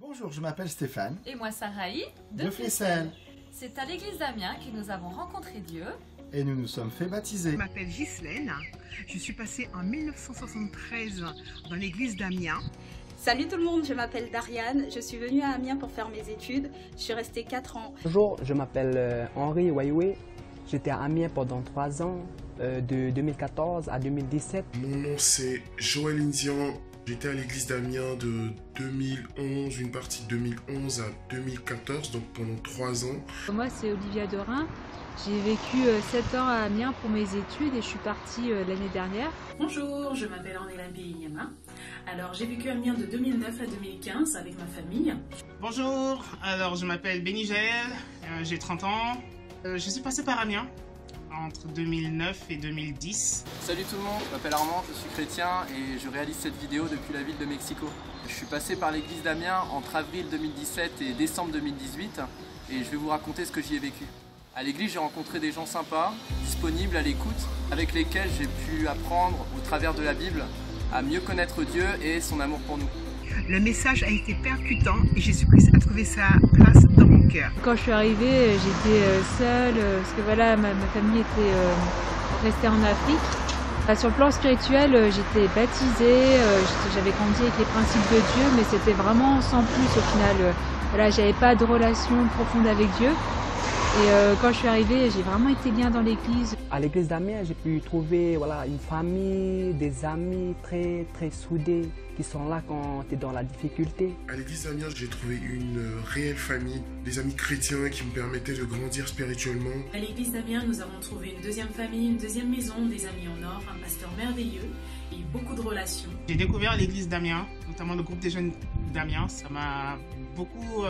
Bonjour, je m'appelle Stéphane. Et moi Sarahi, de Flesselles. C'est à l'église d'Amiens que nous avons rencontré Dieu. Et nous nous sommes fait baptiser. Je m'appelle Ghislaine, je suis passée en 1973 dans l'église d'Amiens. Salut tout le monde, je m'appelle Dariane, je suis venue à Amiens pour faire mes études, je suis restée 4 ans. Bonjour, je m'appelle Henri Waiwe, j'étais à Amiens pendant 3 ans, de 2014 à 2017. Mon nom c'est Joël Indian, j'étais à l'église d'Amiens de 2011, une partie de 2011 à 2014, donc pendant 3 ans. Moi c'est Olivia Dorin, j'ai vécu 7 ans à Amiens pour mes études et je suis partie l'année dernière. Bonjour, je m'appelle Ornella Binyama. Alors j'ai vécu à Amiens de 2009 à 2015 avec ma famille. Bonjour, alors je m'appelle Benny Jaël, j'ai 30 ans. Je suis passé par Amiens entre 2009 et 2010. Salut tout le monde, je m'appelle Armand, je suis chrétien et je réalise cette vidéo depuis la ville de Mexico. Je suis passé par l'église d'Amiens entre avril 2017 et décembre 2018 et je vais vous raconter ce que j'y ai vécu. À l'église, j'ai rencontré des gens sympas, disponibles, à l'écoute, avec lesquels j'ai pu apprendre au travers de la Bible à mieux connaître Dieu et son amour pour nous. Le message a été percutant et Jésus-Christ a trouvé sa place dans mon cœur. Quand je suis arrivée, j'étais seule, parce que voilà, ma famille était restée en Afrique. Sur le plan spirituel, j'étais baptisée, j'avais grandi avec les principes de Dieu, mais c'était vraiment sans plus au final. Voilà, j'avais pas de relation profonde avec Dieu. Et quand je suis arrivée, j'ai vraiment été bien dans l'église. À l'église d'Amiens, j'ai pu trouver une famille, des amis très soudés qui sont là quand tu es dans la difficulté. À l'église d'Amiens, j'ai trouvé une réelle famille, des amis chrétiens qui me permettaient de grandir spirituellement. À l'église d'Amiens, nous avons trouvé une deuxième famille, une deuxième maison, des amis en or, un pasteur merveilleux et beaucoup de relations. J'ai découvert l'église d'Amiens, notamment le groupe des jeunes d'Amiens. Ça m'a beaucoup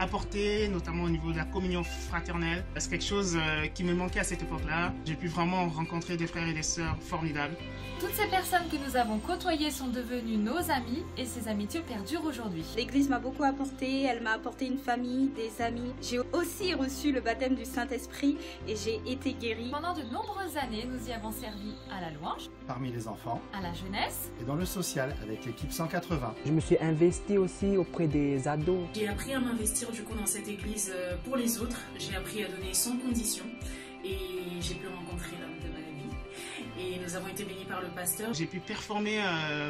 apporté, notamment au niveau de la communion fraternelle. C'est quelque chose qui me manquait à cette époque-là. J'ai pu vraiment rencontrer des frères et des sœurs formidables. Toutes ces personnes que nous avons côtoyées sont devenues nos amis et ces amitiés perdurent aujourd'hui. L'église m'a beaucoup apporté, elle m'a apporté une famille, des amis. J'ai aussi reçu le baptême du Saint-Esprit et j'ai été guérie. Pendant de nombreuses années, nous y avons servi à la louange, Parmi les enfants à la jeunesse et dans le social avec l'équipe 180. Je me suis investi aussi auprès des ados. J'ai appris à m'investir du coup dans cette église pour les autres. J'ai appris à donner sans condition et j'ai pu rencontrer l'homme de ma vie. Et nous avons été bénis par le pasteur. J'ai pu performer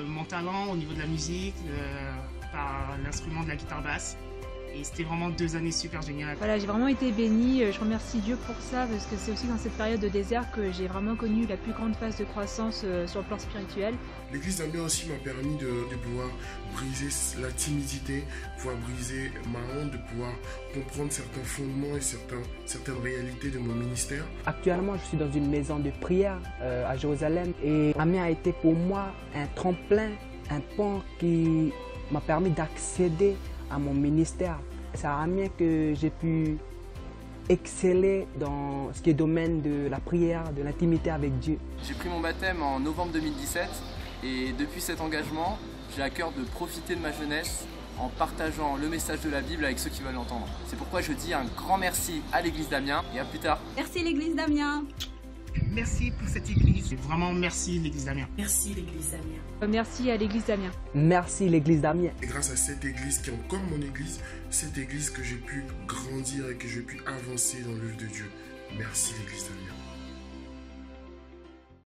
mon talent au niveau de la musique, par l'instrument de la guitare basse. Et c'était vraiment 2 années super géniales. Voilà, j'ai vraiment été bénie, je remercie Dieu pour ça, parce que c'est aussi dans cette période de désert que j'ai vraiment connu la plus grande phase de croissance sur le plan spirituel. L'église d'Amiens aussi m'a permis de pouvoir briser la timidité, pouvoir briser ma honte, de pouvoir comprendre certains fondements et certaines réalités de mon ministère. Actuellement, je suis dans une maison de prière à Jérusalem et Amiens a été pour moi un tremplin, un pont qui m'a permis d'accéder à mon ministère. C'est à Amiens que j'ai pu exceller dans ce qui est domaine de la prière, de l'intimité avec Dieu. J'ai pris mon baptême en novembre 2017 et depuis cet engagement, j'ai à cœur de profiter de ma jeunesse en partageant le message de la Bible avec ceux qui veulent l'entendre. C'est pourquoi je dis un grand merci à l'église d'Amiens et à plus tard. Merci l'église d'Amiens. Merci pour cette église. Et vraiment merci l'église d'Amiens. Merci l'église d'Amiens. Merci à l'église d'Amiens. Merci l'église d'Amiens. Et grâce à cette église qui est encore mon église, cette église que j'ai pu grandir et que j'ai pu avancer dans l'œuvre de Dieu. Merci l'église d'Amiens.